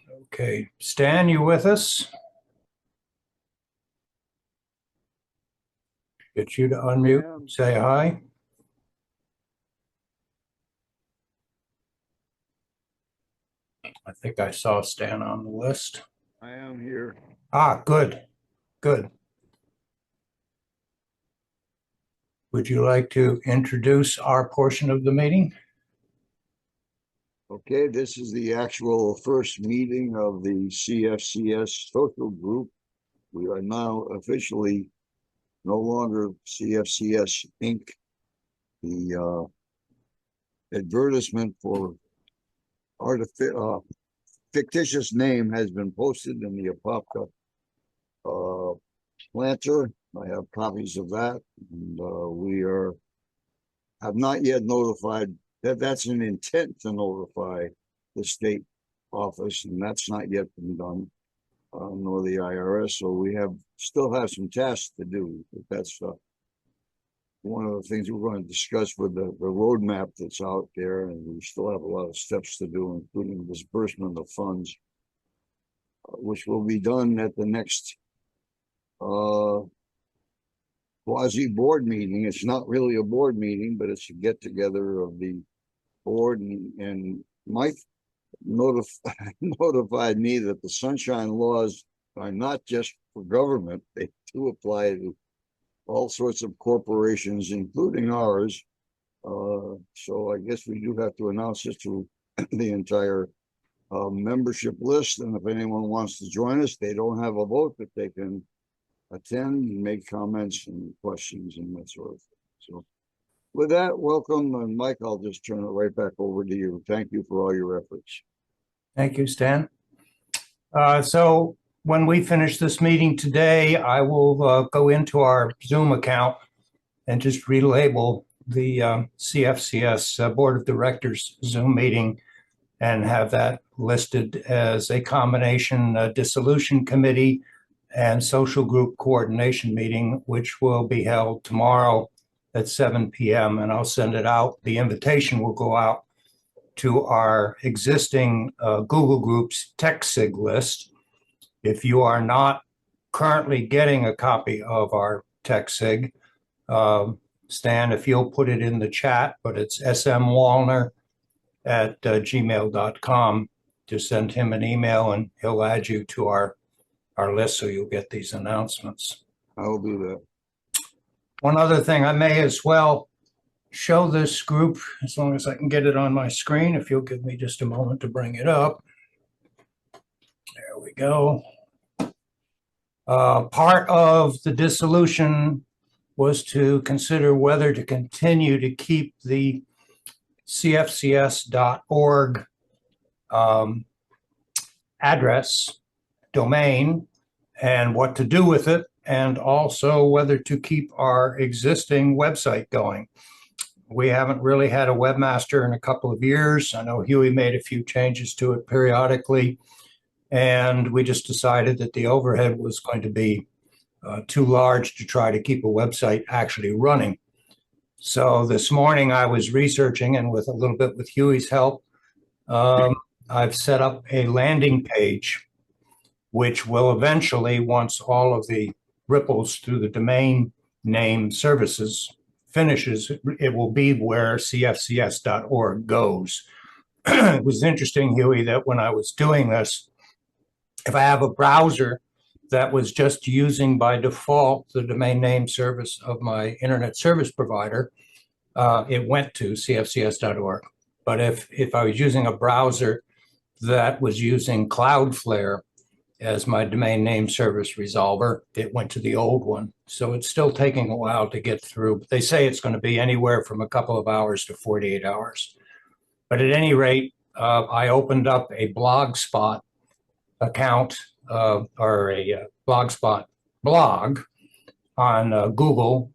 Okay, Stan, you with us? Get you to unmute, say hi. I think I saw Stan on the list. I am here. Ah, good, good. Would you like to introduce our portion of the meeting? Okay, this is the actual first meeting of the CFCS social group. We are now officially no longer CFCS Inc. The advertisement for fictitious name has been posted in the Apopka planter. I have copies of that, and we have not yet notified that that's an intent to notify the state office, and that's not yet been done, nor the IRS. So we still have some tasks to do. But that's one of the things we're going to discuss with the roadmap that's out there, and we still have a lot of steps to do, including disbursement of funds, which will be done at the next quasi-board meeting. It's not really a board meeting, but it's a get-together of the board, and Mike notified me that the sunshine laws are not just for government. They do apply to all sorts of corporations, including ours. So I guess we do have to announce this to the entire membership list. And if anyone wants to join us, they don't have a vote, but they can attend and make comments and questions and that sort of thing. So with that, welcome. And Mike, I'll just turn it right back over to you. Thank you for all your efforts. Thank you, Stan. So when we finish this meeting today, I will go into our Zoom account and just relabel the CFCS Board of Directors Zoom meeting and have that listed as a combination dissolution committee and social group coordination meeting, which will be held tomorrow at 7 p.m. And I'll send it out. The invitation will go out to our existing Google Groups TechSig list. If you are not currently getting a copy of our TechSig, Stan, if you'll put it in the chat, but it's smwallner@gmail.com. Just send him an email and he'll add you to our list so you'll get these announcements. I'll do that. One other thing, I may as well show this group as long as I can get it on my screen. If you'll give me just a moment to bring it up. There we go. Part of the dissolution was to consider whether to continue to keep the CFCS.org address, domain, and what to do with it, and also whether to keep our existing website going. We haven't really had a webmaster in a couple of years. I know Huey made a few changes to it periodically, and we just decided that the overhead was going to be too large to try to keep a website actually running. So this morning I was researching, and with a little bit with Huey's help, I've set up a landing page, which will eventually, once all of the ripples through the domain name services finishes, it will be where cfcs.org goes. It was interesting, Huey, that when I was doing this, if I have a browser that was just using by default the domain name service of my internet service provider, it went to cfcs.org. But if I was using a browser that was using Cloudflare as my domain name service resolver, it went to the old one. So it's still taking a while to get through. They say it's going to be anywhere from a couple of hours to 48 hours. But at any rate, I opened up a Blogspot account or a Blogspot blog on Google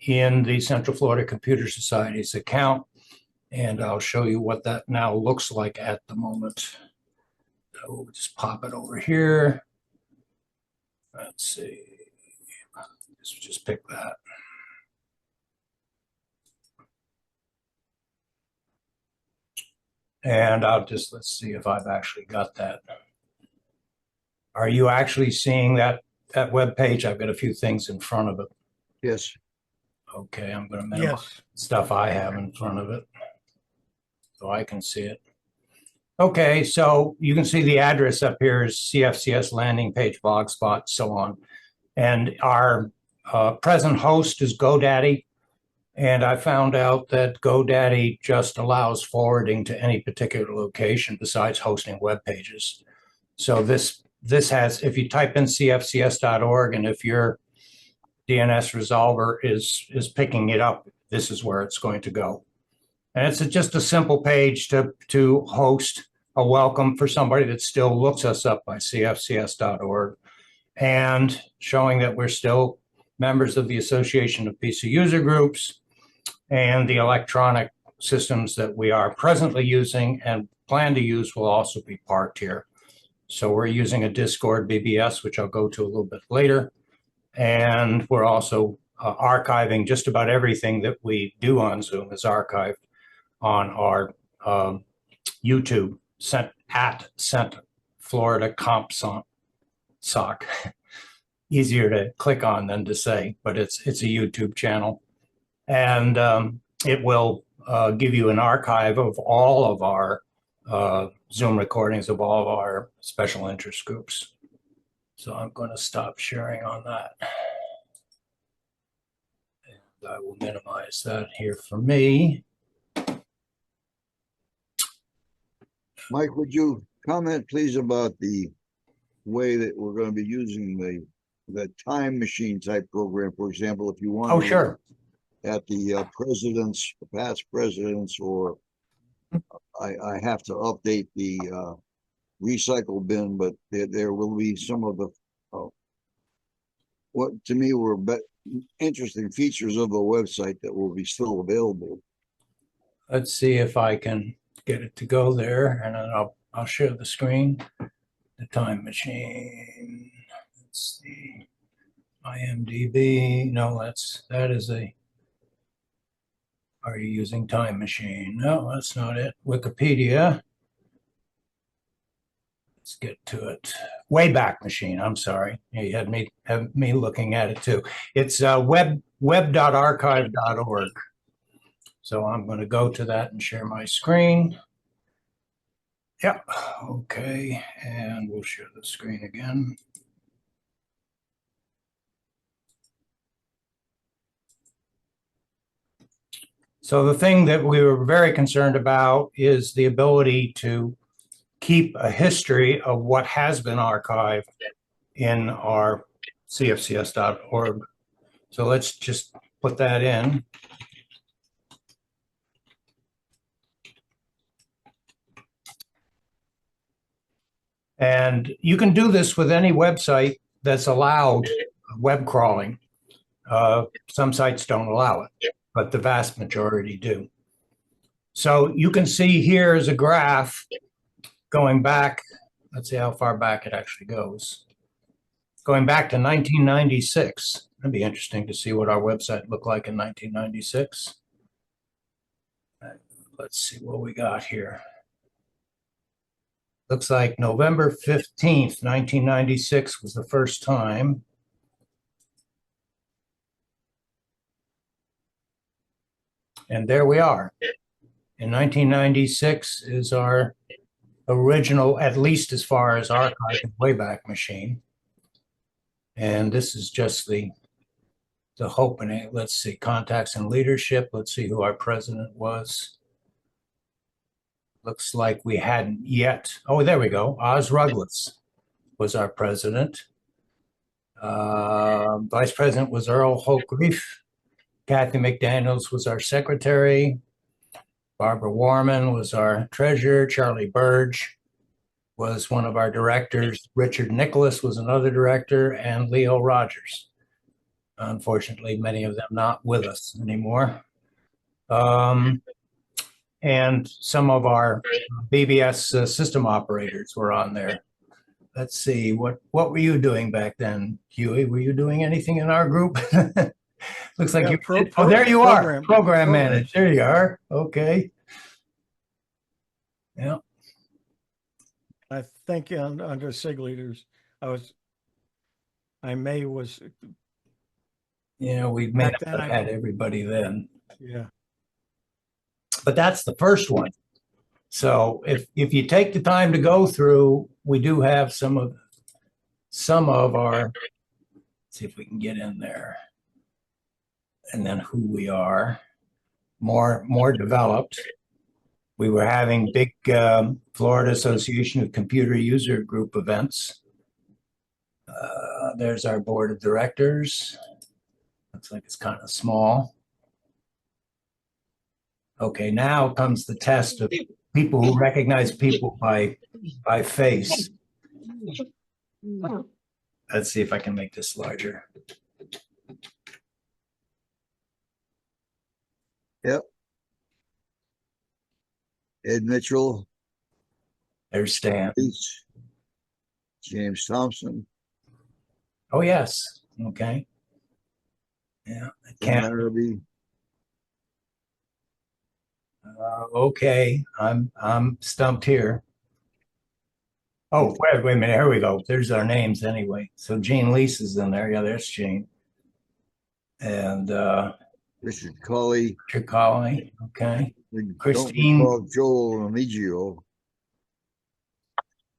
in the Central Florida Computer Society's account. And I'll show you what that now looks like at the moment. So we'll just pop it over here. Let's see. Let's just pick that. And let's see if I've actually got that Are you actually seeing that web page? I've got a few things in front of it. Yes. Okay, I'm going to minimize Yes. stuff I have in front of it so I can see it. Okay, so you can see the address up here is CFCS landing page, blogspot, so on. And our present host is GoDaddy. And I found out that GoDaddy just allows forwarding to any particular location besides hosting web pages. So this has, if you type in cfcs.org and if your DNS resolver is picking it up, this is where it's going to go. And it's just a simple page to host a welcome for somebody that still looks us up by cfcs.org and showing that we're still members of the Association of PC User Groups and the electronic systems that we are presently using and plan to use will also be parked here. So we're using a Discord BBS, which I'll go to a little bit later. And we're also archiving just about everything that we do on Zoom is archived on our YouTube Cent Florida Comp Soc. Easier to click on than to say, but it's a YouTube channel. And it will give you an archive of all of our Zoom recordings of all of our special interest groups. So I'm going to stop sharing on that. And I will minimize that here for me. Mike, would you comment, please, about the way that we're going to be using the time machine type program? For example, if you want Oh, to sure. at the presidents, past presidents, or I have to update the recycle bin, but there will be some of the what to me were interesting features of the website that will be still available. Let's see if I can get it to go there, and then I'll share the screen. The time machine. Let's see. IMDb. No, that is a. Are you using time machine? No, that's not it. Wikipedia. Let's get to it. Wayback Machine. I'm sorry. You had me looking at it too. It's web.archive.org. So I'm going to go to that and share my screen. Yep. Okay. And we'll share the screen again. So the thing that we were very concerned about is the ability to keep a history of what has been archived in our cfcs.org. So let's just put that in. And you can do this with any website that's allowed web crawling. Some sites don't allow it, but the vast majority do. So you can see here is a graph going back. Let's see how far back it actually goes. Going back to 1996. It'd be interesting to see what our website looked like in 1996. Let's see what we got here. Looks like November 15th, 1996 was the first time. And there we are. In 1996 is our original, at least as far as archive and Wayback Machine. And this is just the opening. Let's see, contacts and leadership. Let's see who our president was. Looks like we hadn't yet. Oh, there we go. Oz Ruglitz was our president. Vice President was Earl Hochreef. Kathy McDaniels was our secretary. Barbara Warman was our treasurer. Charlie Burge was one of our directors. Richard Nicholas was another director, and Leo Rogers. Unfortunately, many of them not with us anymore. And some of our BBS system operators were on there. Let's see, what were you doing back then, Huey? Were you doing anything in our group? Looks like oh, there you are, program manager. There you are. Okay. Yeah. I think under SIG leaders, I may was, Yeah, we may back not then, have had everybody then, yeah. but that's the first one. So if you take the time to go through, we do have some of our, let's see if we can get in there, and then who we are, more developed. We were having big Florida Association of Computer User Group events. There's our board of directors. Looks like it's kind of small. Okay, now comes the test of people who recognize people by face. Let's see if I can make this larger. Yep. Ed Mitchell, There's Stan. James Thompson, Oh yes. Okay. Yeah. I Dan can't. Araby, Okay. I'm stumped here. Oh, wait a minute. Here we go. There's our names anyway. So Gene Lease is in there. Yeah, there's Gene. And Richard Colley. Tricoli. Okay. We Christine. don't recall Joel Remigio.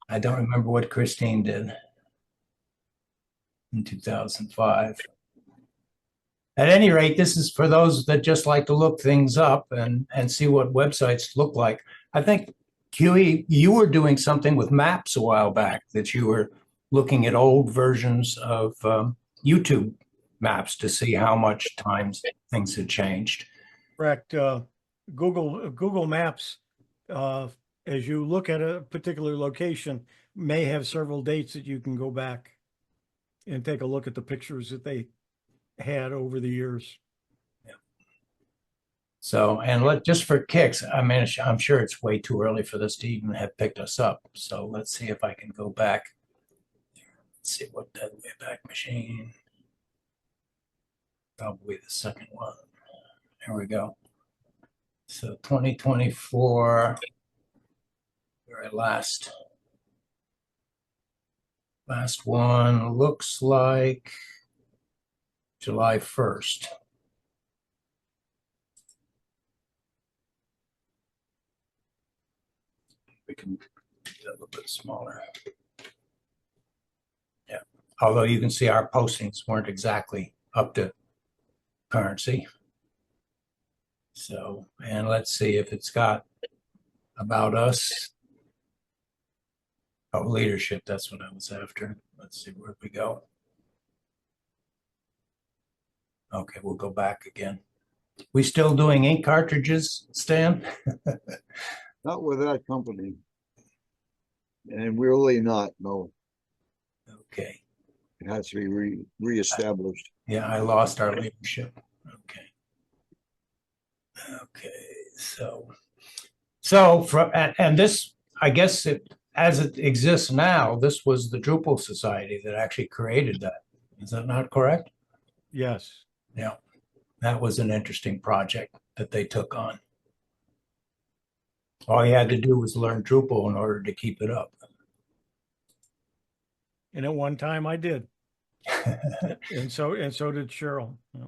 I don't remember what Christine did in 2005. At any rate, this is for those that just like to look things up and see what websites look like. I think, Huey, you were doing something with maps a while back, that you were looking at old versions of YouTube maps to see how much times things had changed. Correct. Google Maps, as you look at a particular location, may have several dates that you can go back and take a look at the pictures that they had over the years. So, and just for kicks, I mean, I'm sure it's way too early for this to even have picked us up. So let's see if I can go back. Let's see what that Wayback Machine. Probably the second one. There we go. So 2024, very last one looks like July 1st. We can do that a little bit smaller. Yeah, although you can see our postings weren't exactly up to currency. So, and let's see if it's got about us. Oh, leadership, that's what I was after. Let's see where we go. Okay, we'll go back again. We still doing ink cartridges, Stan? Not with that company. And we're really not, no. Okay. It has to be reestablished. Yeah, I lost our leadership. Okay. Okay, so from and this, I guess as it exists now, this was the Drupal Society that actually created that. Is that not correct? Yes. Yeah, that was an interesting project that they took on. All you had to do was learn Drupal in order to keep it up. And at one time I did. and so did Cheryl. Yeah.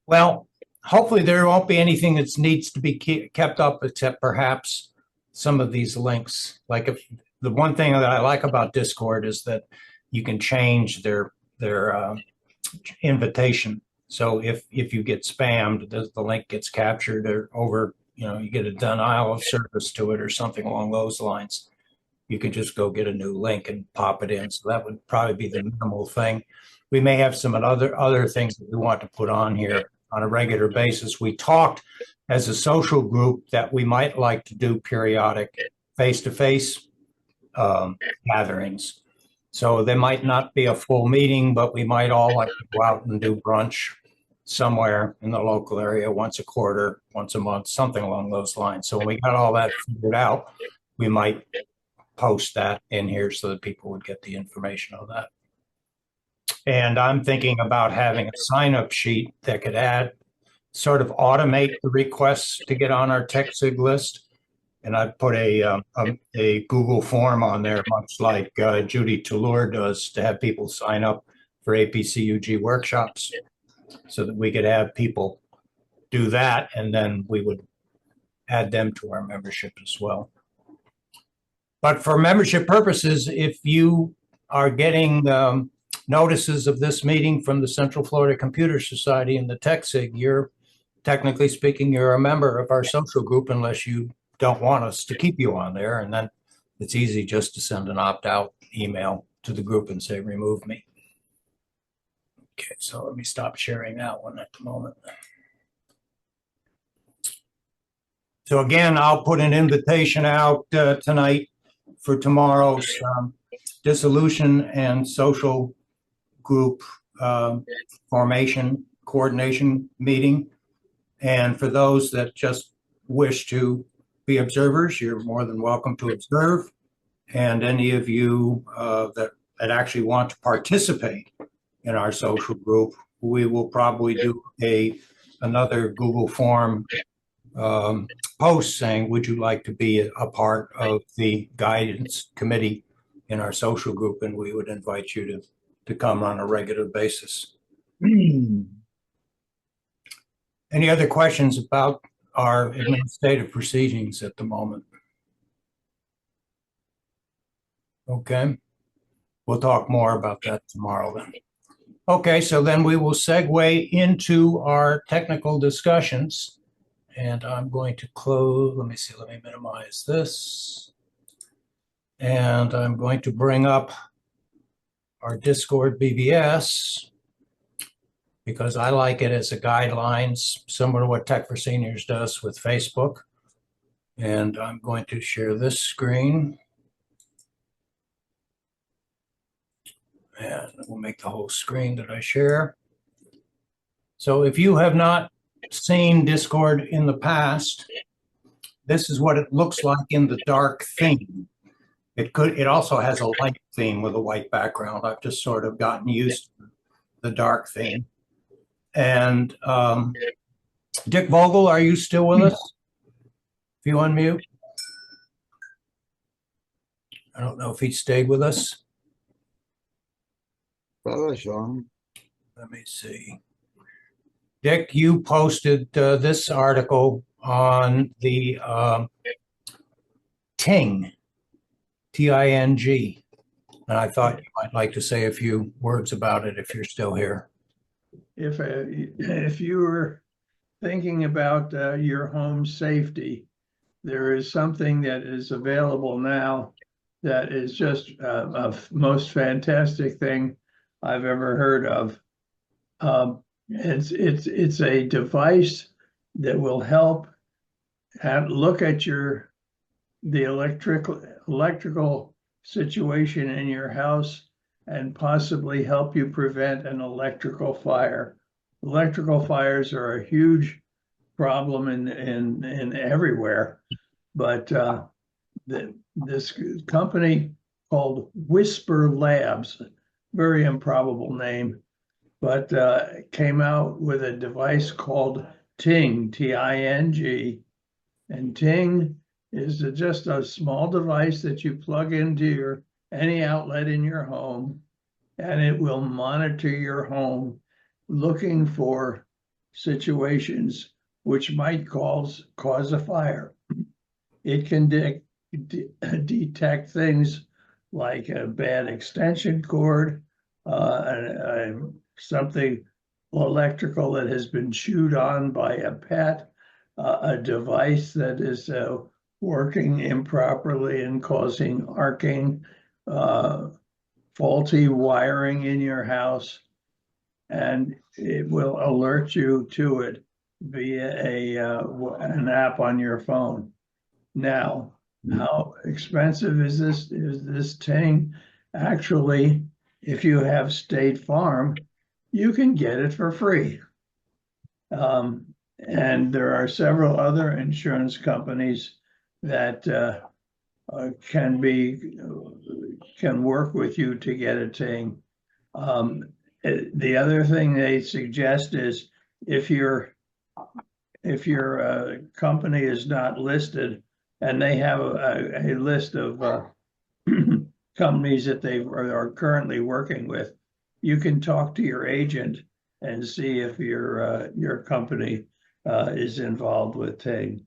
Well, hopefully there won't be anything that needs to be kept up except perhaps some of these links. Like if the one thing that I like about Discord is that you can change their invitation. So if you get spammed, the link gets captured or over, you get a denial of service to it or something along those lines. You can just go get a new link and pop it in. So that would probably be the minimal thing. We may have some other things that we want to put on here on a regular basis. We talked as a social group that we might like to do periodic face-to-face gatherings. So they might not be a full meeting, but we might all like to go out and do brunch somewhere in the local area once a quarter, once a month, something along those lines. So when we got all that figured out, we might post that in here so that people would get the information on that. And I'm thinking about having a sign-up sheet that could sort of automate the requests to get on our TechSig list And I put a Google form on there, much like Judy Toulour does, to have people sign up for APCUG workshops so that we could have people do that, and then we would add them to our membership as well. But for membership purposes, if you are getting notices of this meeting from the Central Florida Computer Society and the TechSig, you're technically speaking, you're a member of our social group unless you don't want us to keep you on there. And then it's easy just to send an opt-out email to the group and say, remove me. Okay, so let me stop sharing that one at the moment. So again, I'll put an invitation out tonight for tomorrow's dissolution and social group formation coordination meeting. And for those that just wish to be observers, you're more than welcome to observe. And any of you that actually want to participate in our social group, we will probably do another Google form post saying, would you like to be a part of the guidance committee in our social group? And we would invite you to come on a regular basis. Any other questions about our administrative proceedings at the moment? Okay, we'll talk more about that tomorrow then. Okay, so then we will segue into our technical discussions. And I'm going to close, let me minimize this. And I'm going to bring up our Discord BBS because I like it as a guidelines, similar to what Tech for Seniors does with Facebook. And I'm going to share this screen. And we'll make the whole screen that I share. So if you have not seen Discord in the past, this is what it looks like in the dark theme. It also has a light theme with a white background. I've just sort of gotten used to the dark theme. And Dick Vogel, are you still with us? If you unmute. I don't know if he stayed with us. Sean. Let me see. Dick, you posted this article on the Ting, T-I-N-G. And I thought you might like to say a few words about it if you're still here. If you were thinking about your home safety, there is something that is available now that is just a most fantastic thing I've ever heard of. It's a device that will help look at the electrical situation in your house and possibly help you prevent an electrical fire. Electrical fires are a huge problem in everywhere, but this company called Whisper Labs, very improbable name, but came out with a device called Ting, T-I-N-G, and Ting is just a small device that you plug into any outlet in your home, and it will monitor your home, looking for situations which might cause a fire. It can detect things like a bad extension cord, something electrical that has been chewed on by a pet, a device that is working improperly and causing arcing, faulty wiring in your house, and it will alert you to it via an app on your phone. Now, how expensive is this Ting? Actually, if you have State Farm, you can get it for free. And there are several other insurance companies that can work with you to get a Ting. The other thing they suggest is if your company is not listed And they have a list of companies that they are currently working with. You can talk to your agent and see if your company is involved with Ting.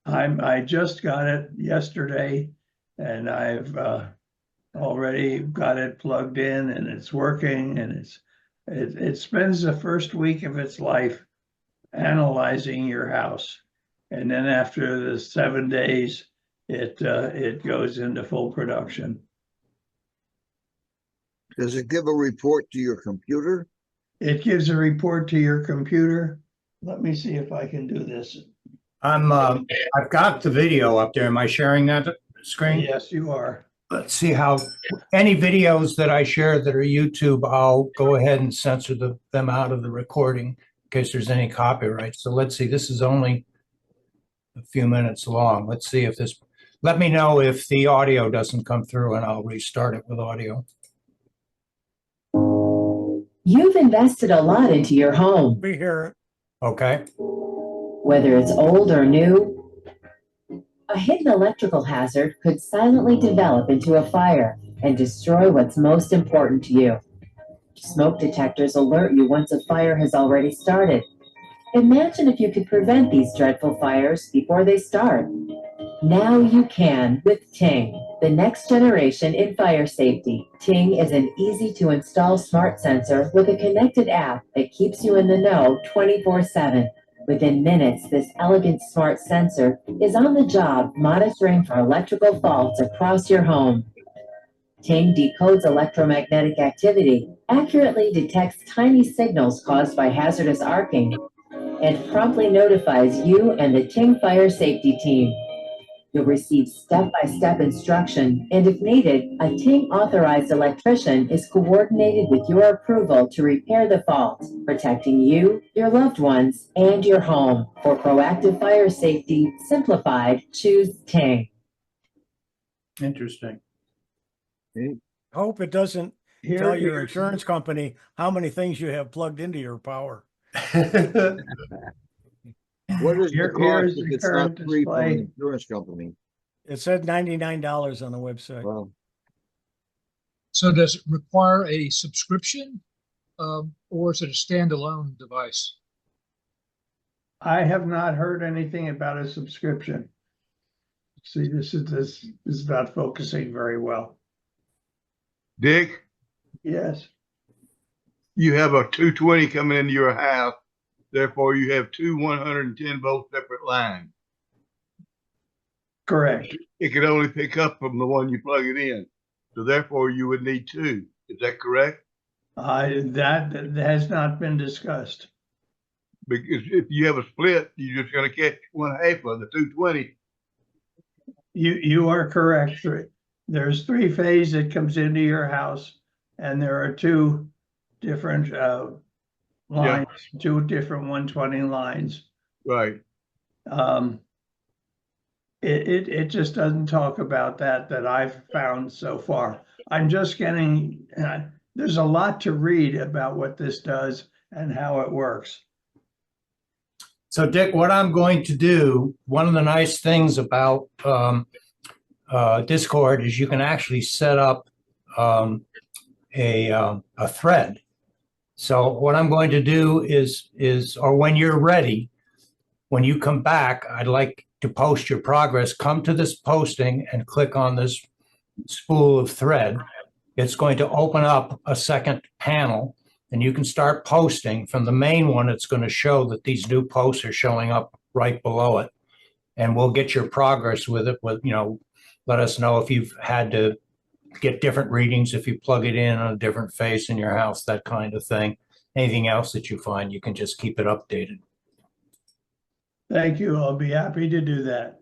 I just got it yesterday, and I've already got it plugged in, and it's working, and it spends the first week of its life analyzing your house, and then after the 7 days, it goes into full production. Does it give a report to your computer? It gives a report to your computer. Let me see if I can do this. I've got the video up there. Am I sharing that screen? Yes, you are. Let's see how any videos that I share that are YouTube, I'll go ahead and censor them out of the recording in case there's any copyright. So let's see, this is only a few minutes long. Let's see if this, let me know if the audio doesn't come through and I'll restart it with audio. You've invested a lot into your home. We hear it. Okay. Whether it's old or new, a hidden electrical hazard could silently develop into a fire and destroy what's most important to you. Smoke detectors alert you once a fire has already started. Imagine if you could prevent these dreadful fires before they start. Now you can with Ting, the next generation in fire safety. Ting is an easy-to-install smart sensor with a connected app that keeps you in the know 24/7. Within minutes, this elegant smart sensor is on the job monitoring for electrical faults across your home. Ting decodes electromagnetic activity, accurately detects tiny signals caused by hazardous arcing, and promptly notifies you and the Ting Fire Safety Team. You'll receive step-by-step instruction, and if needed, a Ting authorized electrician is coordinated with your approval to repair the fault, protecting you, your loved ones, and your home. For proactive fire safety, simplified, choose Ting. Interesting. Hope it doesn't tell your Here's- insurance company how many things you have plugged into your power. What is the Here's cost the if it's not current free from display. the insurance company? It said $99 on the website. Well, So does it require a subscription, or is it a standalone device? I have not heard anything about a subscription. See, this is not focusing very well. Dick, Yes, you have a 220 coming into your house, therefore you have two 110-volt separate lines. correct. It can only pick up from the one you plug it in, so therefore you would need two. Is that correct? That has not been discussed. Because if you have a split, you're just going to catch one half of the 220. You are correct. There's three phase that comes into your house, and there are two different lines, two different 120 lines. Right. It just doesn't talk about that I've found so far. I'm just getting, there's a lot to read about what this does and how it works. So Dick, what I'm going to do, one of the nice things about Discord is you can actually set up a thread. So what I'm going to do is, or when you're ready, when you come back, I'd like to post your progress. Come to this posting and click on this spool of thread. It's going to open up a second panel, and you can start posting. From the main one, it's going to show that these new posts are showing up right below it. And we'll get your progress with it. With, you know, let us know if you've had to get different readings, if you plug it in on a different face in your house, that kind of thing. Anything else that you find, you can just keep it updated. Thank you. I'll be happy to do that.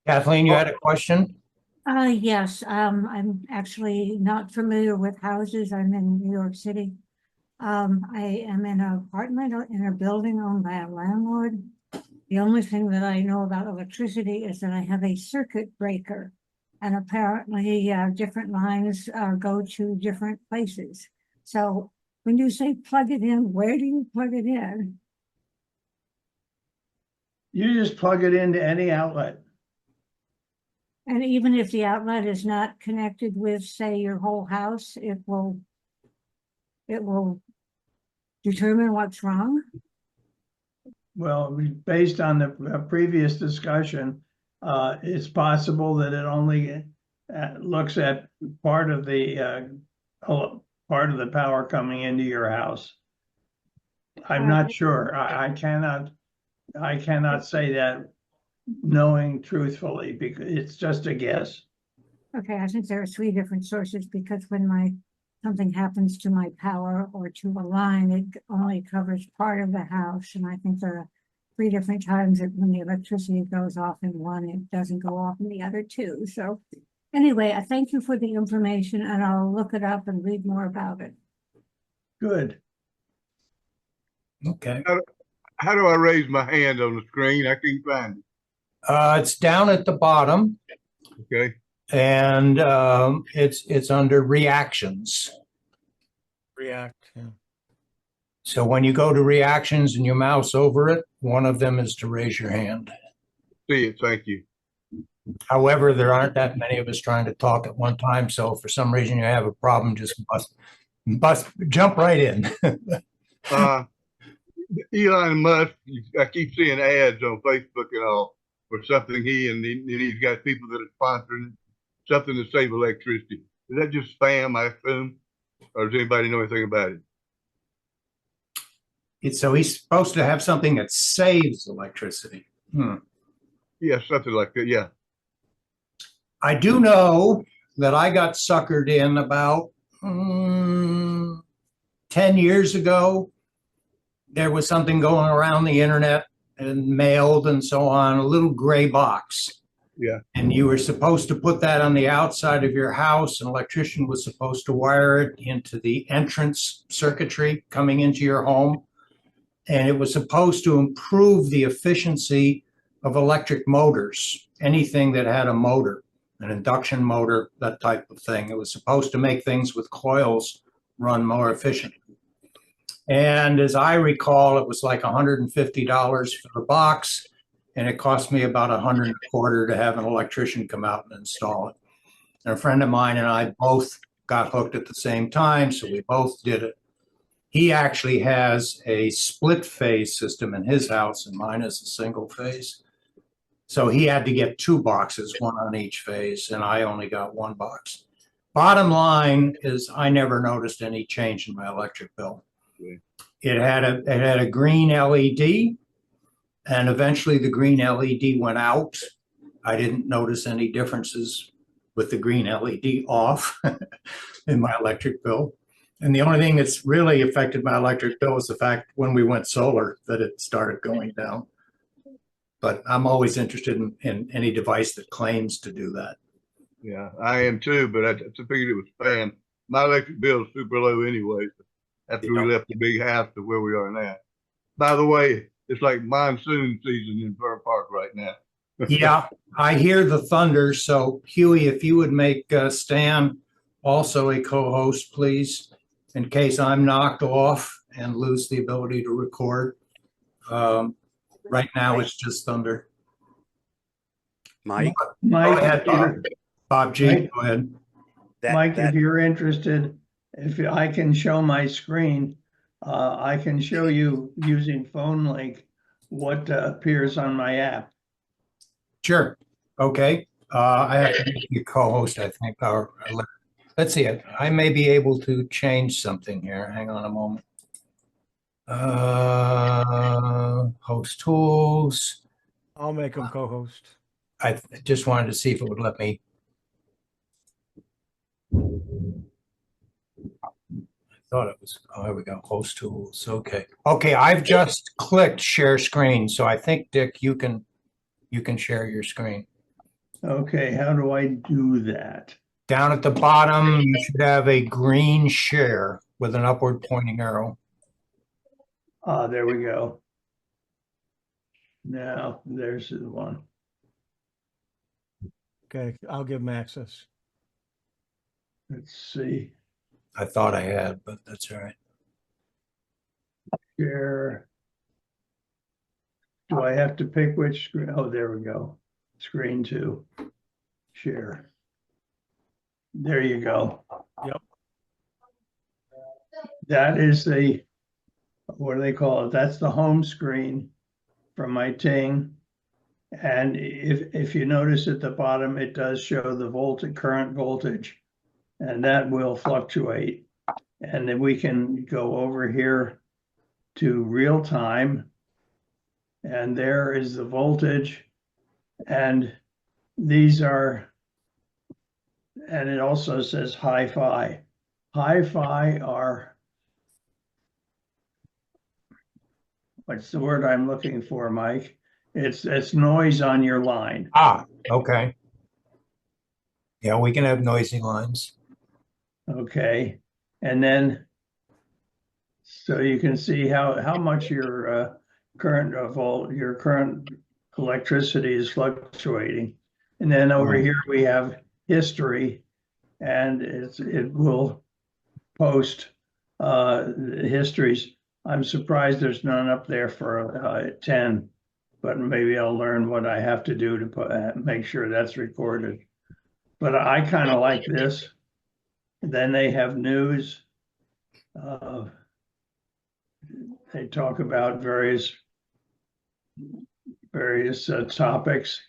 Kathleen, you had a question? Yes, I'm actually not familiar with houses. I'm in New York City. I am in an apartment or in a building owned by a landlord. The only thing that I know about electricity is that I have a circuit breaker, and apparently different lines go to different places. So when you say plug it in, where do you plug it in? You just plug it into any outlet. And even if the outlet is not connected with, say, your whole house, it will determine what's wrong? Well, based on the previous discussion, it's possible that it only looks at part of the power coming into your house. I'm not sure. I cannot say that knowing truthfully because it's just a guess. Okay, I think there are three different sources because when something happens to my power or to a line, it only covers part of the house. And I think there are three different times that when the electricity goes off in one, it doesn't go off in the other two. So anyway, I thank you for the information and I'll look it up and read more about it. Good. Okay. How do I raise my hand on the screen? I can't find it. It's down at the bottom Okay. and it's under reactions. React, yeah. So when you go to reactions and you mouse over it, one of them is to raise your hand. See it. Thank you. However, there aren't that many of us trying to talk at one time. So if for some reason you have a problem, just jump right in. Elon Musk, I keep seeing ads on Facebook and all for something he's got people that are sponsoring something to save electricity. Is that just spam, I assume? Or does anybody know anything about it? So he's supposed to have something that saves electricity. Yeah, something like that. Yeah. I do know that I got suckered in about 10 years ago. There was something going around the internet and mailed and so on, a little gray box. Yeah. And you were supposed to put that on the outside of your house. An electrician was supposed to wire it into the entrance circuitry coming into your home. And it was supposed to improve the efficiency of electric motors, anything that had a motor, an induction motor, that type of thing. It was supposed to make things with coils run more efficiently. And as I recall, it was like $150 for the box, and it cost me about $125 to have an electrician come out and install it. And a friend of mine and I both got hooked at the same time, so we both did it. He actually has a split phase system in his house, and mine is a single phase. So he had to get two boxes, one on each phase, and I only got one box. Bottom line is I never noticed any change in my electric bill. It had a green LED, and eventually the green LED went out. I didn't notice any differences with the green LED off in my electric bill. And the only thing that's really affected my electric bill is the fact when we went solar that it started going down. But I'm always interested in any device that claims to do that. Yeah, I am too, but I figured it was spam. My electric bill is super low anyway. After we left the big house to where we are now. By the way, it's like monsoon season in Burr Park right now. Yeah, I hear the thunder. So Huey, if you would make Stan also a co-host, please, in case I'm knocked off and lose the ability to record. Right now it's just thunder. Mike, Go ahead, Bob G. Mike? Go ahead. Mike, if you're interested, if I can show my screen, I can show you using phone link what appears on my app. Sure. Okay. I have to be a co-host, I think. Let's see. I may be able to change something here. Hang on a moment. Host tools. I'll make him co-host. I just wanted to see if it would let me. I thought it was. Oh, here we go. Host tools. Okay. Okay. I've just clicked share screen, so I think Dick, you can share your screen. Okay, how do I do that? Down at the bottom, you should have a green share with an upward pointing arrow. There we go. Now, there's the one. Okay, I'll give him access. Let's see. I thought I had, but that's all right. Share. Do I have to pick which screen? Oh, there we go. Screen 2. share. There you go. Yep. That is the, what do they call it? That's the home screen from my Ting. And if you notice at the bottom, it does show the current voltage, and that will fluctuate. And then we can go over here to real time. And there is the voltage. And these are, and it also says hi-fi. Hi-fi are, what's the word I'm looking for, Mike? It's noise on your line. Ah, okay. Yeah, we can have noisy lines. Okay. And then, so you can see how much your your current electricity is fluctuating. And then over Right. here we have history, and it will post histories. I'm surprised there's none up there for 10, but maybe I'll learn what I have to do to make sure that's recorded. But I kind of like this. Then they have news. They talk about various topics.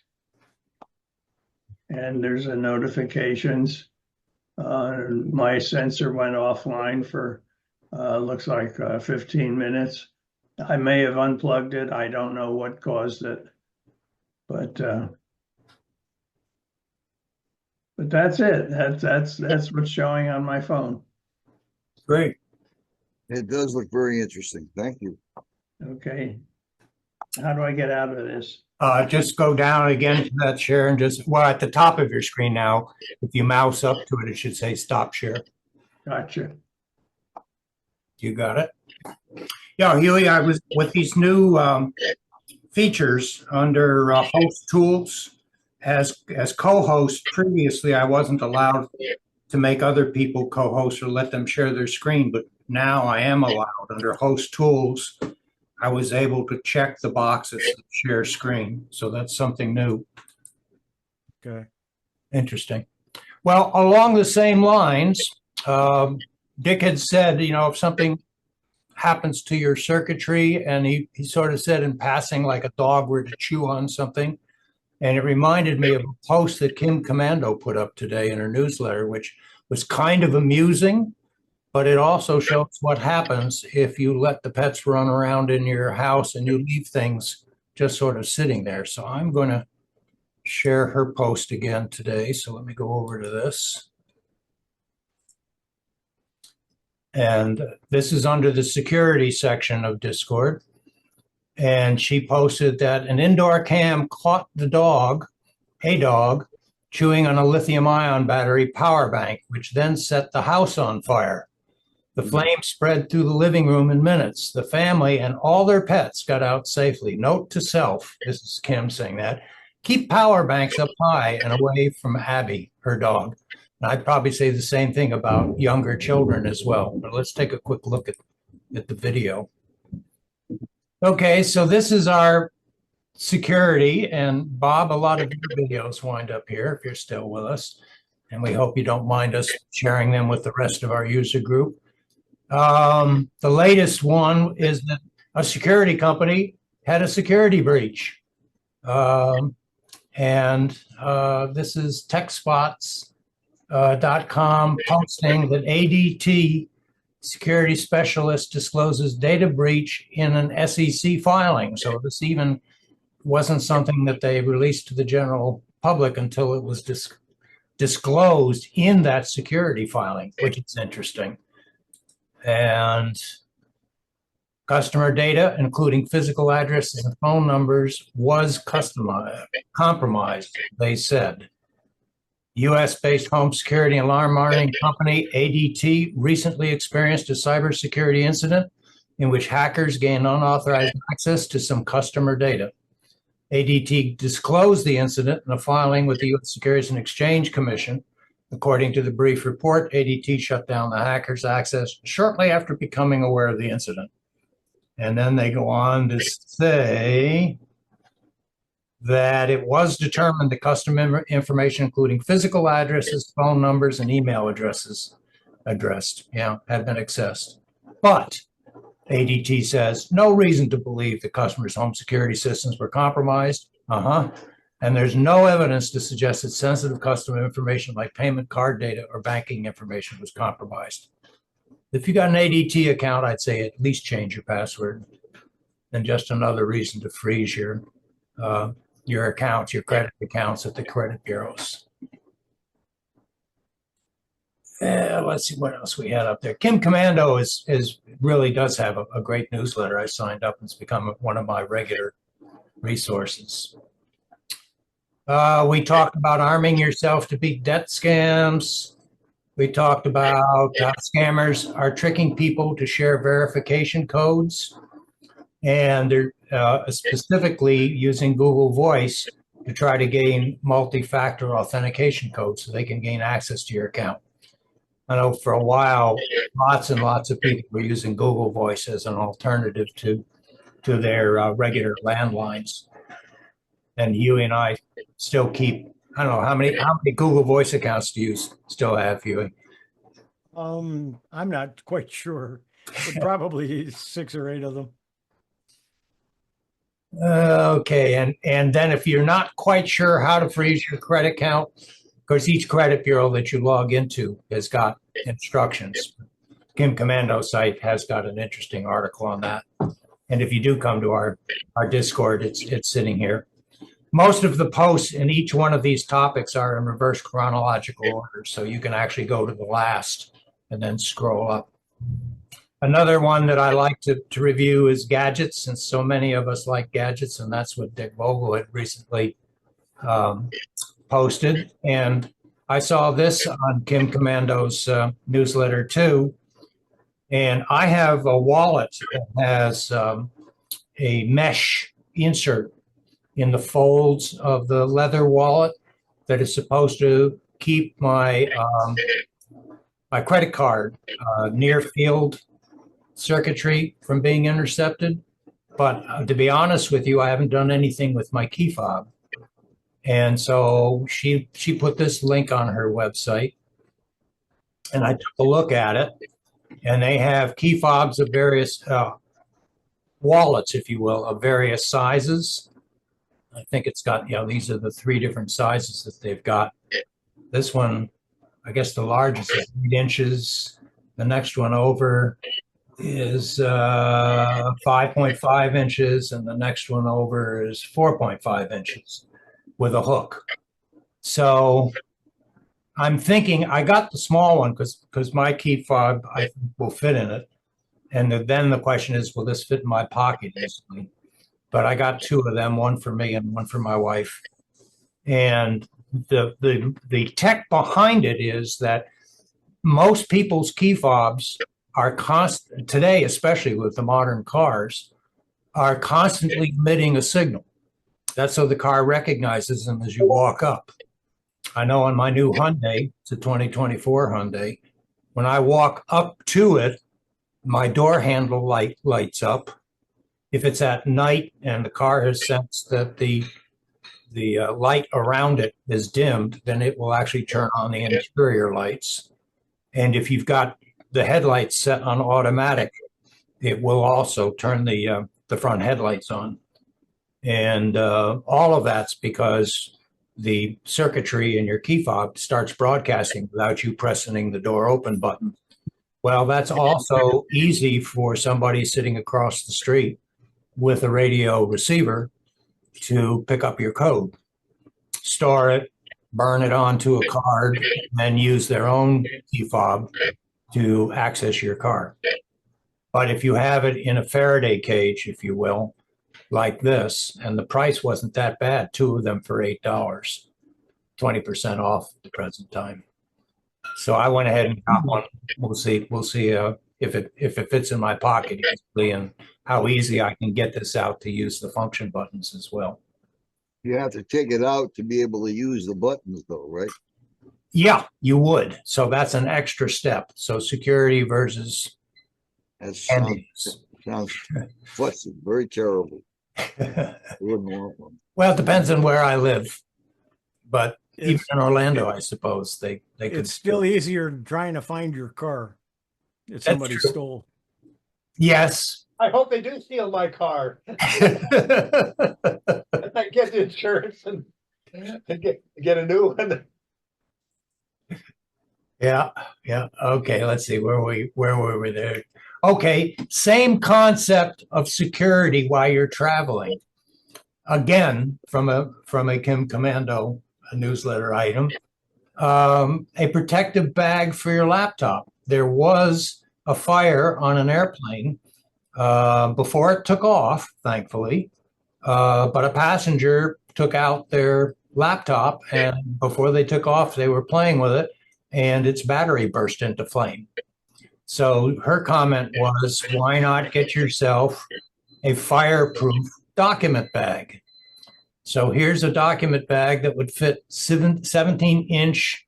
And there's a notifications. My sensor went offline for looks like 15 minutes. I may have unplugged it. I don't know what caused it, but that's it. That's what's showing on my phone. Great. It does look very interesting. Thank you. Okay. How do I get out of this? Just go down again to that share and just, well, at the top of your screen now, if you mouse up to it, it should say stop share. Gotcha. You got it? Yeah, Huey, I was with these new features under host tools. As co-host, previously I wasn't allowed to make other people co-host or let them share their screen, but now I am allowed under host tools. I was able to check the boxes that share screen. So that's something new. Okay. Interesting. Well, along the same lines, Dick had said, you know, if something happens to your circuitry, and he sort of said in passing, like a dog were to chew on something. And it reminded me of a post that Kim Commando put up today in her newsletter, which was kind of amusing, but it also shows what happens if you let the pets run around in your house and you leave things just sort of sitting there. So I'm going to share her post again today. So let me go over to this. And this is under the security section of Discord. And she posted that an indoor cam caught a dog, chewing on a lithium-ion battery power bank, which then set the house on fire. The flames spread through the living room in minutes. The family and all their pets got out safely. Note to self, this is Kim saying that, keep power banks up high and away from Abby, her dog. And I'd probably say the same thing about younger children as well. But let's take a quick look at the video. Okay, so this is our security, and Bob, a lot of your videos wind up here if you're still with us, and we hope you don't mind us sharing them with the rest of our user group. The latest one is that a security company had a security breach, and this is TechSpots.com posting that ADT security specialist discloses data breach in an SEC filing. So this even wasn't something that they released to the general public until it was disclosed in that security filing, which is interesting. And customer data, including physical addresses and phone numbers, was compromised, they said. U.S.-based home security alarm monitoring company ADT recently experienced a cybersecurity incident in which hackers gained unauthorized access to some customer data. ADT disclosed the incident in a filing with the U.S. Securities and Exchange Commission. According to the brief report, ADT shut down the hackers' access shortly after becoming aware of the incident. And then they go on to say, that it was determined the customer information, including physical addresses, phone numbers, and email addresses addressed, had been accessed. But ADT says no reason to believe the customer's home security systems were compromised. And there's no evidence to suggest that sensitive customer information like payment card data or banking information was compromised. If you got an ADT account, I'd say at least change your password. And just another reason to freeze your accounts, your credit accounts at the credit bureaus. Let's see what else we had up there. Kim Commando is really does have a great newsletter. I signed up and it's become one of my regular resources. We talked about arming yourself to beat debt scams. We talked about scammers are tricking people to share verification codes, and they're specifically using Google Voice to try to gain multi-factor authentication codes so they can gain access to your account. I know for a while, lots and lots of people were using Google Voice as an alternative to their regular landlines. And Huey and I still keep, I don't know, how many Google Voice accounts do you still have, Huey? I'm not quite sure, but probably 6 or 8 of them. Okay, and then if you're not quite sure how to freeze your credit account, of course, each credit bureau that you log into has got instructions. Kim Commando's site has got an interesting article on that. And if you do come to our Discord, it's sitting here. Most of the posts in each one of these topics are in reverse chronological order, so you can actually go to the last and then scroll up. Another one that I like to review is gadgets, since so many of us like gadgets, and that's what Dick Vogel had recently posted. And I saw this on Kim Commando's newsletter too. And I have a wallet that has a mesh insert in the folds of the leather wallet that is supposed to keep my my credit card near field circuitry from being intercepted. But to be honest with you, I haven't done anything with my key fob. And so she put this link on her website, and I took a look at it, and they have key fobs of various wallets, if you will, of various sizes. I think it's got, these are the 3 different sizes that they've got. This one, I guess the largest is 8 inches. The next one over is 5.5 inches, and the next one over is 4.5 inches with a hook. So I'm thinking I got the small one because my key fob I think will fit in it. And then the question is, will this fit in my pocket easily? But I got 2 of them, one for me and one for my wife. And the tech behind it is that most people's key fobs are constant today, especially with the modern cars, are constantly emitting a signal. That's so the car recognizes them as you walk up. I know on my new Hyundai, it's a 2024 Hyundai, when I walk up to it, my door handle lights up. If it's at night and the car has sensed that the light around it is dimmed, then it will actually turn on the interior lights. And if you've got the headlights set on automatic, it will also turn the front headlights on. And all of that's because the circuitry in your key fob starts broadcasting without you pressing the door open button. Well, that's also easy for somebody sitting across the street with a radio receiver to pick up your code, store it, burn it onto a card, and then use their own key fob to access your car. But if you have it in a Faraday cage, if you will, like this, and the price wasn't that bad, 2 of them for $8, 20% off at the present time. So I went ahead and got one. We'll see if it fits in my pocket easily and how easy I can get this out to use the function buttons as well. You have to take it out to be able to use the buttons though, right? Yeah, you would. So that's an extra step. So security versus That handiness. sounds fussy, very terrible. I wouldn't want one. Well, it depends on where I live, but even It's, in Orlando, I suppose they could. it's still easier trying to find your car that That's somebody true. stole. Yes. I hope they do steal my car. I get the insurance and get a new one. Yeah, yeah. Okay, let's see where were we there? Okay, same concept of security while you're traveling. Again, from a Kim Commando newsletter item, a protective bag for your laptop. There was a fire on an airplane before it took off, thankfully, but a passenger took out their laptop, and before they took off, they were playing with it, and its battery burst into flame. So her comment was, why not get yourself a fireproof document bag? So here's a document bag that would fit 17-inch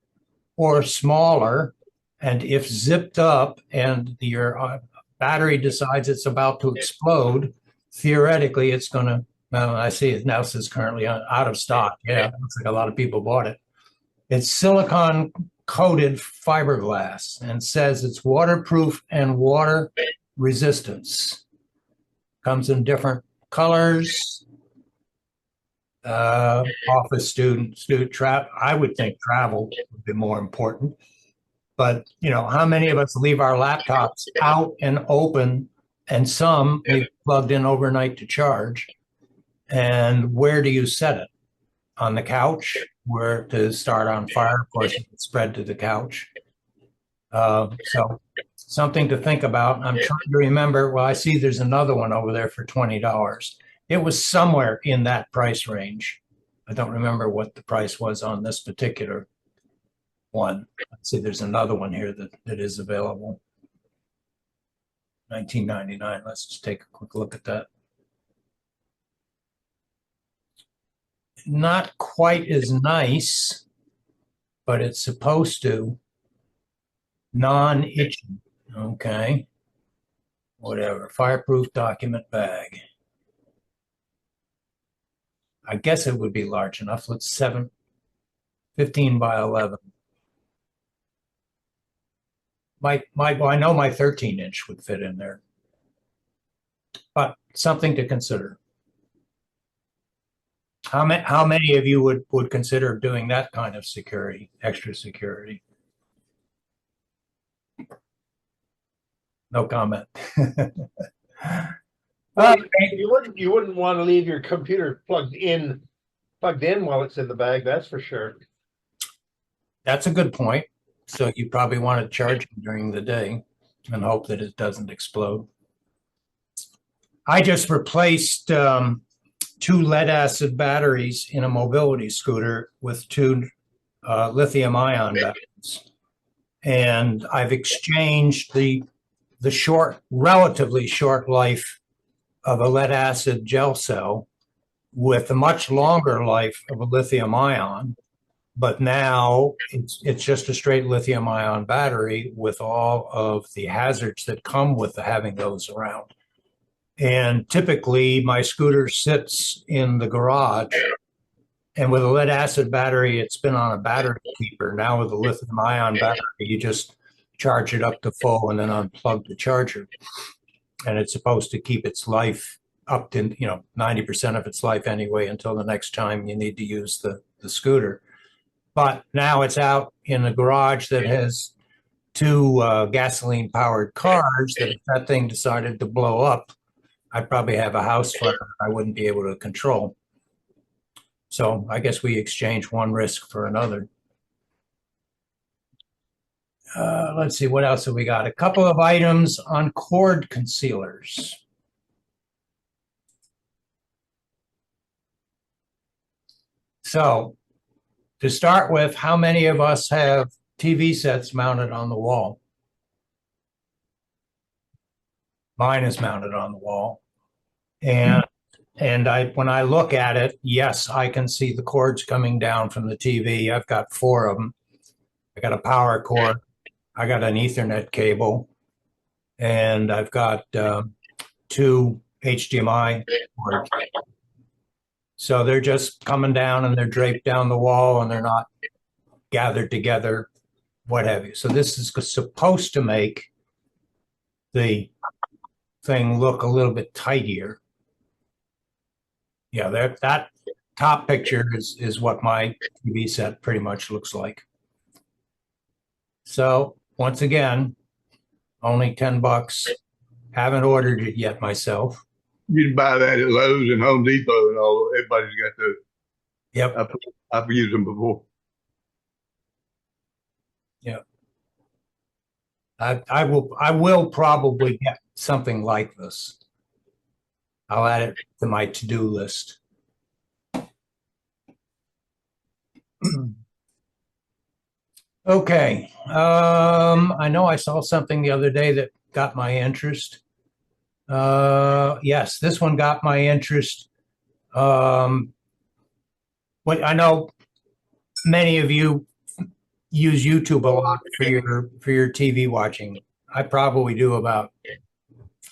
or smaller. And if zipped up and your battery decides it's about to explode, theoretically, it's going to, well, I see it now says currently out of stock. Yeah, looks like a lot of people bought it. It's silicone coated fiberglass and says it's waterproof and water resistance. Comes in different colors. Office student trap. I would think travel would be more important. But you know, how many of us leave our laptops out and open, and some we've plugged in overnight to charge? And where do you set it? On the couch, where to start on fire? Of course, it's spread to the couch. So something to think about. I'm trying to remember. Well, I see there's another one over there for $20. It was somewhere in that price range. I don't remember what the price was on this particular one. Let's see, there's another one here that is available. $19.99. Let's just take a quick look at that. Not quite as nice, but it's supposed to. Non-itching. Okay. Whatever. Fireproof document bag. I guess it would be large enough. Let's 15 by 11. Well, I know my 13-inch would fit in there, but something to consider. How many of you would consider doing that kind of security, extra security? No comment. Well, you wouldn't want to leave your computer plugged in while it's in the bag, that's for sure. That's a good point. So you probably want to charge it during the day and hope that it doesn't explode. I just replaced 2 lead acid batteries in a mobility scooter with 2 lithium ion batteries. And I've exchanged the relatively short life of a lead acid gel cell with a much longer life of a lithium ion. But now it's just a straight lithium ion battery with all of the hazards that come with having those around. And typically my scooter sits in the garage, and with a lead acid battery, it's been on a battery keeper. Now with a lithium ion battery, you just charge it up to full and then unplug the charger. And it's supposed to keep its life up to, 90% of its life anyway, until the next time you need to use the scooter. But now it's out in a garage that has 2 gasoline powered cars that if that thing decided to blow up, I'd probably have a house fire I wouldn't be able to control. So I guess we exchange one risk for another. Let's see, what else have we got? A couple of items on cord concealers. So to start with, how many of us have TV sets mounted on the wall? Mine is mounted on the wall. And when I look at it, yes, I can see the cords coming down from the TV. I've got 4 of them. I got a power cord. I got an Ethernet cable, and I've got 2 HDMI cords. So they're just coming down and they're draped down the wall and they're not gathered together, what have you. So this is supposed to make the thing look a little bit tidier. Yeah, that top picture is what my TV set pretty much looks like. So once again, only $10. Haven't ordered it yet myself. You can buy that at Lowe's and Home Depot and all. Everybody's got those. Yep. I've used them before. Yeah. I will probably get something like this. I'll add it to my to-do list. Okay. I know I saw something the other day that got my interest. Yes, this one got my interest. What I know many of you use YouTube a lot for your TV watching. I probably do about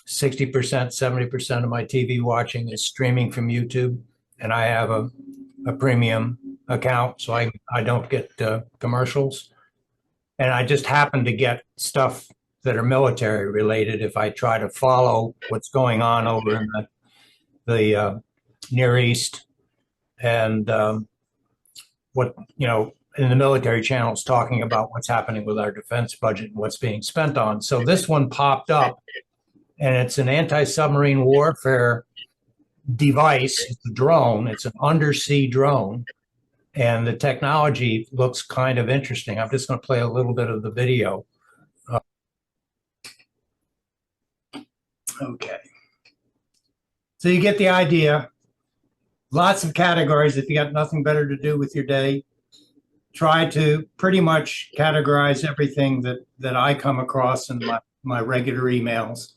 60%, 70% of my TV watching is streaming from YouTube, and I have a premium account, so I don't get commercials. And I just happen to get stuff that are military related if I try to follow what's going on over in the Near East and what, in the military channels talking about what's happening with our defense budget and what's being spent on. So this one popped up, and it's an anti-submarine warfare device. It's a drone. It's an undersea drone. And the technology looks kind of interesting. I'm just going to play a little bit of the video. Okay. So you get the idea. Lots of categories. If you got nothing better to do with your day, try to pretty much categorize everything that I come across in my regular emails.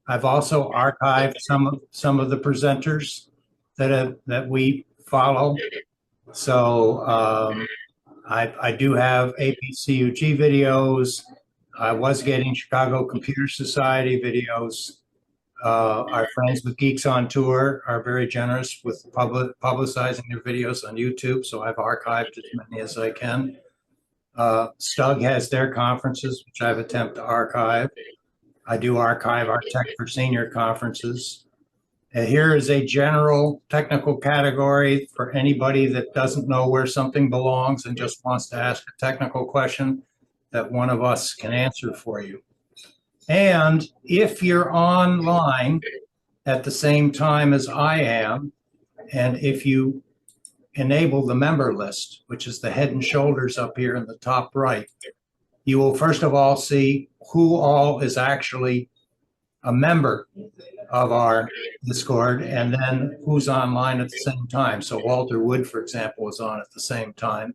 I've also archived some of the presenters that we follow. So I do have APCUG videos. I was getting Chicago Computer Society videos. Our friends with Geeks on Tour are very generous with publicizing their videos on YouTube, so I've archived as many as I can. Stug has their conferences, which I've attempted to archive. I do archive our Tech for Senior conferences. And here is a general technical category for anybody that doesn't know where something belongs and just wants to ask a technical question that one of us can answer for you. And if you're online at the same time as I am, and if you enable the member list, which is the head and shoulders up here in the top right, you will first of all see who all is actually a member of our Discord, and then who's online at the same time. So Walter Wood, for example, is on at the same time.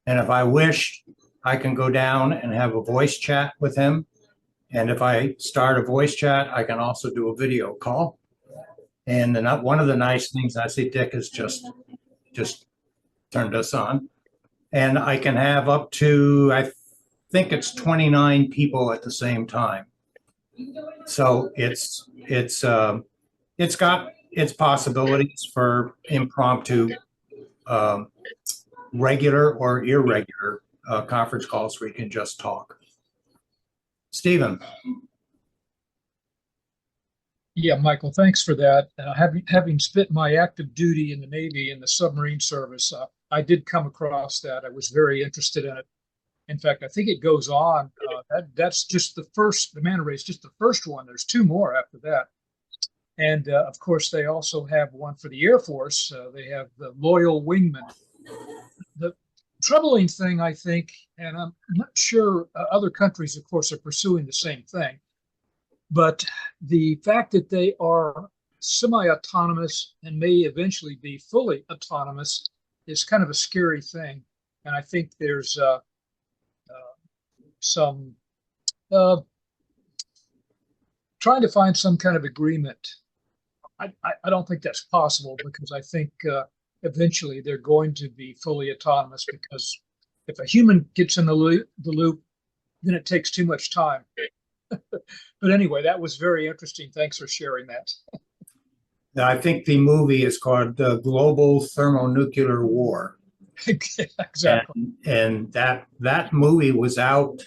And if I wish, I can go down and have a voice chat with him. And if I start a voice chat, I can also do a video call. And one of the nice things, I see Dick has just turned us on. And I can have up to, I think it's 29 people at the same time. So it's got its possibilities for impromptu, regular or irregular conference calls where you can just talk. Stephen. Yeah, Michael, thanks for that. Having spent my active duty in the Navy in the submarine service, I did come across that. I was very interested in it. In fact, I think it goes on. That's just the first, the manta ray is just the first one. There's two more after that. And of course, they also have one for the Air Force. They have the Loyal Wingman. The troubling thing, I think, and I'm not sure other countries, of course, are pursuing the same thing, but the fact that they are semi-autonomous and may eventually be fully autonomous is kind of a scary thing. And I think there's some trying to find some kind of agreement. I don't think that's possible, because I think eventually they're going to be fully autonomous, because if a human gets in the loop, then it takes too much time. But anyway, that was very interesting. Thanks for sharing that. I think the movie is called Global Thermonuclear War. Exactly. And that movie was out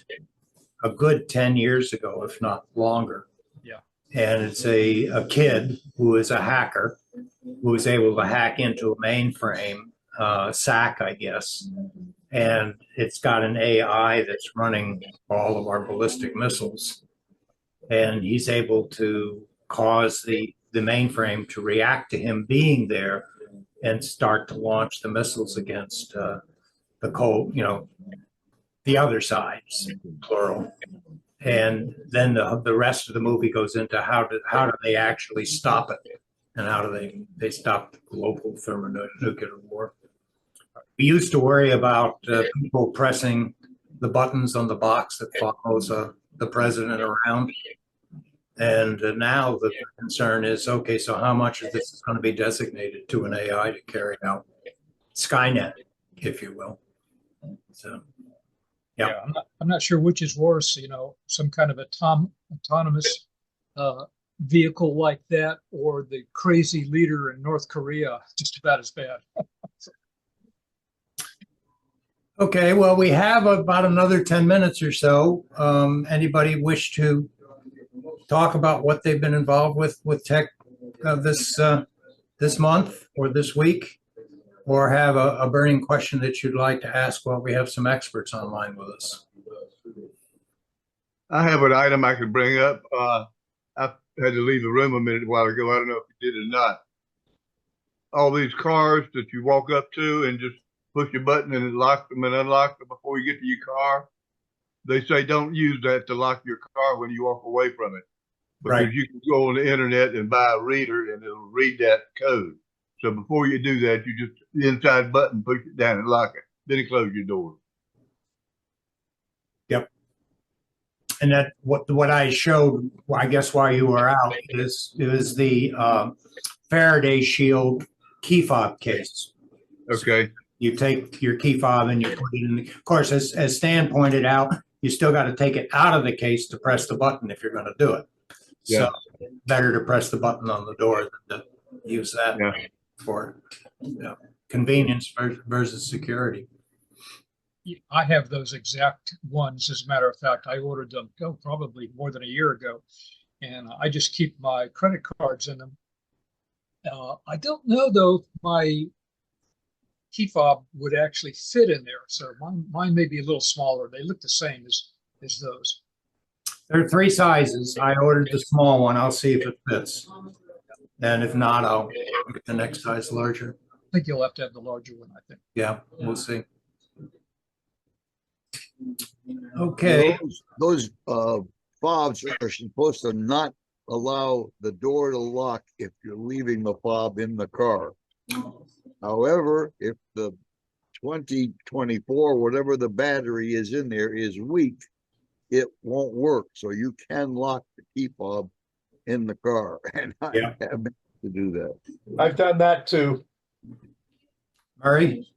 a good 10 years ago, if not longer. Yeah. And it's a kid who is a hacker who is able to hack into a mainframe, SAC, I guess. And it's got an AI that's running all of our ballistic missiles. And he's able to cause the mainframe to react to him being there and start to launch the missiles against the cold, the other sides, plural. And then the rest of the movie goes into how do they actually stop it, and how do they stop the global thermonuclear war. We used to worry about people pressing the buttons on the box that follows the president around. And now the concern is, okay, so how much of this is going to be designated to an AI to carry out Skynet, if you will? So, yeah. I'm not sure which is worse, some kind of autonomous vehicle like that, or the crazy leader in North Korea, just about as bad. Okay, well, we have about another 10 minutes or so. Anybody wish to talk about what they've been involved with tech this month or this week, or have a burning question that you'd like to ask while we have some experts online with us? I have an item I could bring up. I had to leave the room a minute while ago. I don't know if you did or not. All these cars that you walk up to and just push a button and it locks them and unlocks them before you get to your car. They say don't use that to lock your car when you walk away from it. Because Right. you can go on the internet and buy a reader and it'll read that code. So before you do that, you just the inside button, push it down and lock it. Then you close your door. Yep. And that what I showed, I guess, while you were out is the Faraday shield key fob case. Okay. You take your key fob and you put it in. Of course, as Stan pointed out, you still got to take it out of the case to press the button if you're going to do it. Yeah. So better to press the button on the door than to use that for convenience versus security. I have those exact ones. As a matter of fact, I ordered them probably more than a year ago, and I just keep my credit cards in them. I don't know though if my key fob would actually fit in there. So mine may be a little smaller. They look the same as those. There are 3 sizes. I ordered the small one. I'll see if it fits. And if not, I'll get the next size larger. I think you'll have to have the larger one, I think. Yeah, we'll see. Okay. Those fobs are supposed to not allow the door to lock if you're leaving the fob in the car. However, if the 2024, whatever the battery is in there, is weak, it won't work. So you can lock the key fob in the car, and I have to do that. I've done that too. Murray?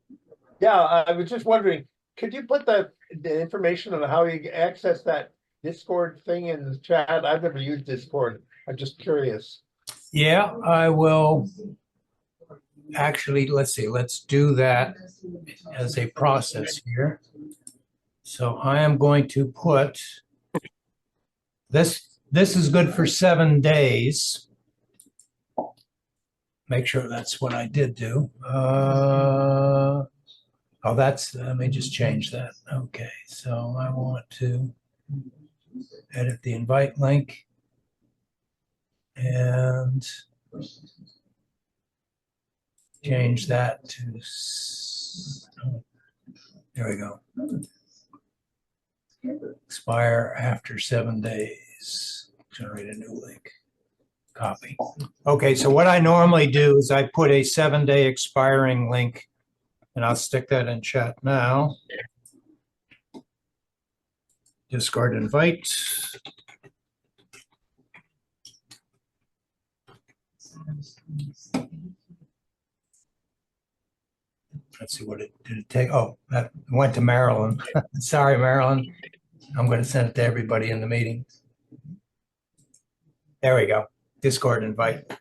Yeah, I was just wondering, could you put the information on how you access that Discord thing in the chat? I've never used Discord. I'm just curious. Yeah, I will. Actually, let's see. Let's do that as a process here. So I am going to put this. This is good for 7 days. Make sure that's what I did do. Oh, let me just change that. Okay, so I want to edit the invite link and change that to, there we go. Expire after 7 days. Generate a new link. Copy. Okay, so what I normally do is I put a 7-day expiring link, and I'll stick that in chat now. Discord invite. Let's see what it did. It take. Oh, that went to Marilyn. Sorry, Marilyn. I'm going to send it to everybody in the meeting. There we go. Discord invite.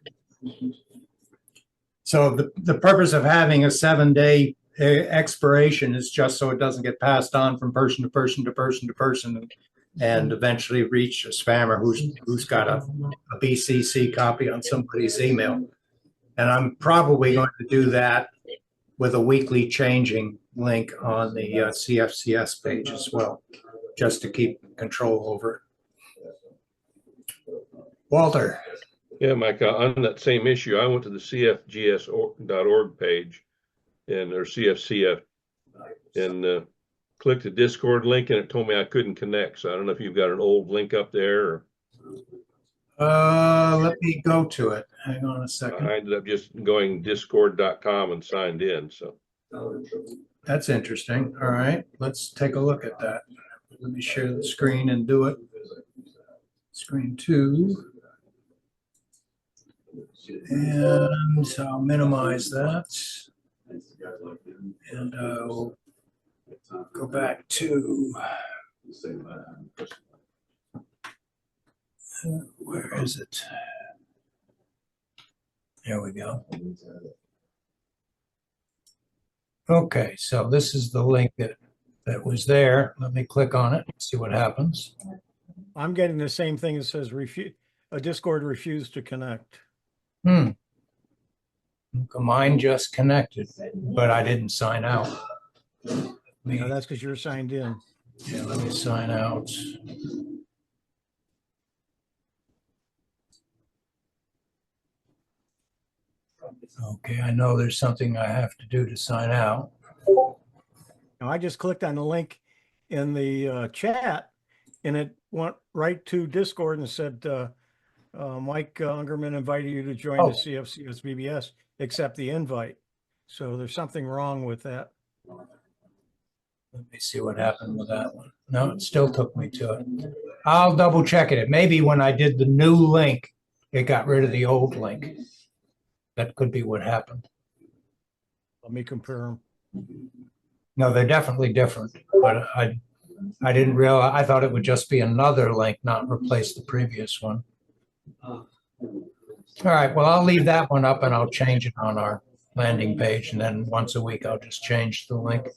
So the purpose of having a 7-day expiration is just so it doesn't get passed on from person to person to person to person and eventually reach a spammer who's got a BCC copy on somebody's email. And I'm probably going to do that with a weekly changing link on the CFCS page as well, just to keep control over it. Walter. Yeah, Mike, on that same issue, I went to the CFGS.org page and or CFCF and clicked the Discord link and it told me I couldn't connect. So I don't know if you've got an old link up there or Let me go to it. Hang on a second. I ended up just going discord.com and signed in. So That's interesting. All right, let's take a look at that. Let me share the screen and do it. Screen 2. And I'll minimize that. And I'll go back to, where is it? There we go. Okay, so this is the link that was there. Let me click on it and see what happens. I'm getting the same thing that says a Discord refused to connect. Mine just connected, but I didn't sign out. No, that's because you're signed in. Yeah, let me sign out. Okay, I know there's something I have to do to sign out. Now, I just clicked on the link in the chat and it went right to Discord and said, Mike Ungerman invited you to join the CFCS BBS, accept the invite. So there's something wrong with that. Let me see what happened with that one. No, it still took me to it. I'll double check it. Maybe when I did the new link, it got rid of the old link. That could be what happened. Let me compare them. No, they're definitely different, but I didn't realize, I thought it would just be another link, not replace the previous one. All right, well, I'll leave that one up and I'll change it on our landing page. And then once a week, I'll just change the link.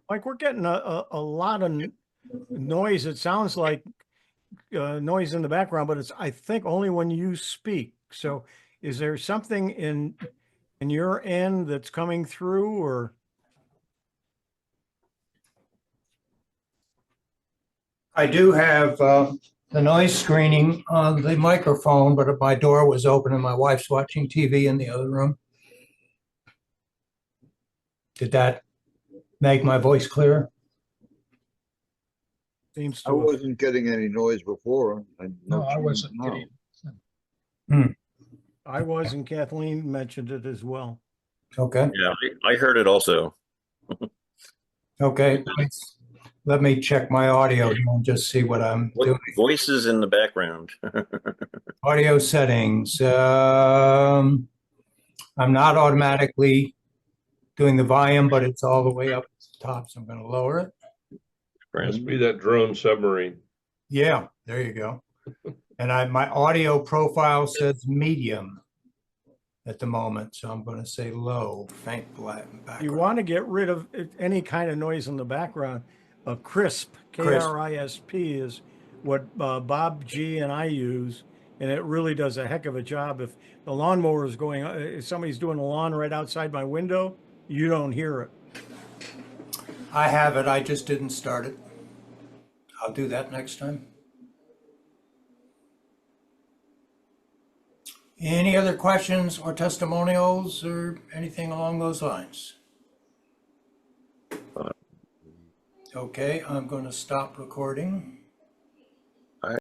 Mike, we're getting a lot of noise. It sounds like noise in the background, but it's, I think, only when you speak. So is there something in your end that's coming through, or? I do have the noise screening on the microphone, but my door was open and my wife's watching TV in the other room. Did that make my voice clear? Seems I to. wasn't getting any noise before. No, I wasn't getting. I was, and Kathleen mentioned it as well. Okay. Yeah, I heard it also. Okay. Let me check my audio and just see what I'm doing. Voices in the background. Audio settings. I'm not automatically doing the volume, but it's all the way up to the top, so I'm going to lower it. must be that drone submarine. Yeah, there you go. And my audio profile says medium at the moment, so I'm going to say low, faint black background. You want to get rid of any kind of noise in the background. Crisp, KRISP, is what Bob G and I use, and it really does a heck of a job. If the lawnmower is going, if somebody's doing the lawn right outside my window, you don't hear it. I have it. I just didn't start it. I'll do that next time. Any other questions or testimonials or anything along those lines? Okay, I'm going to stop recording.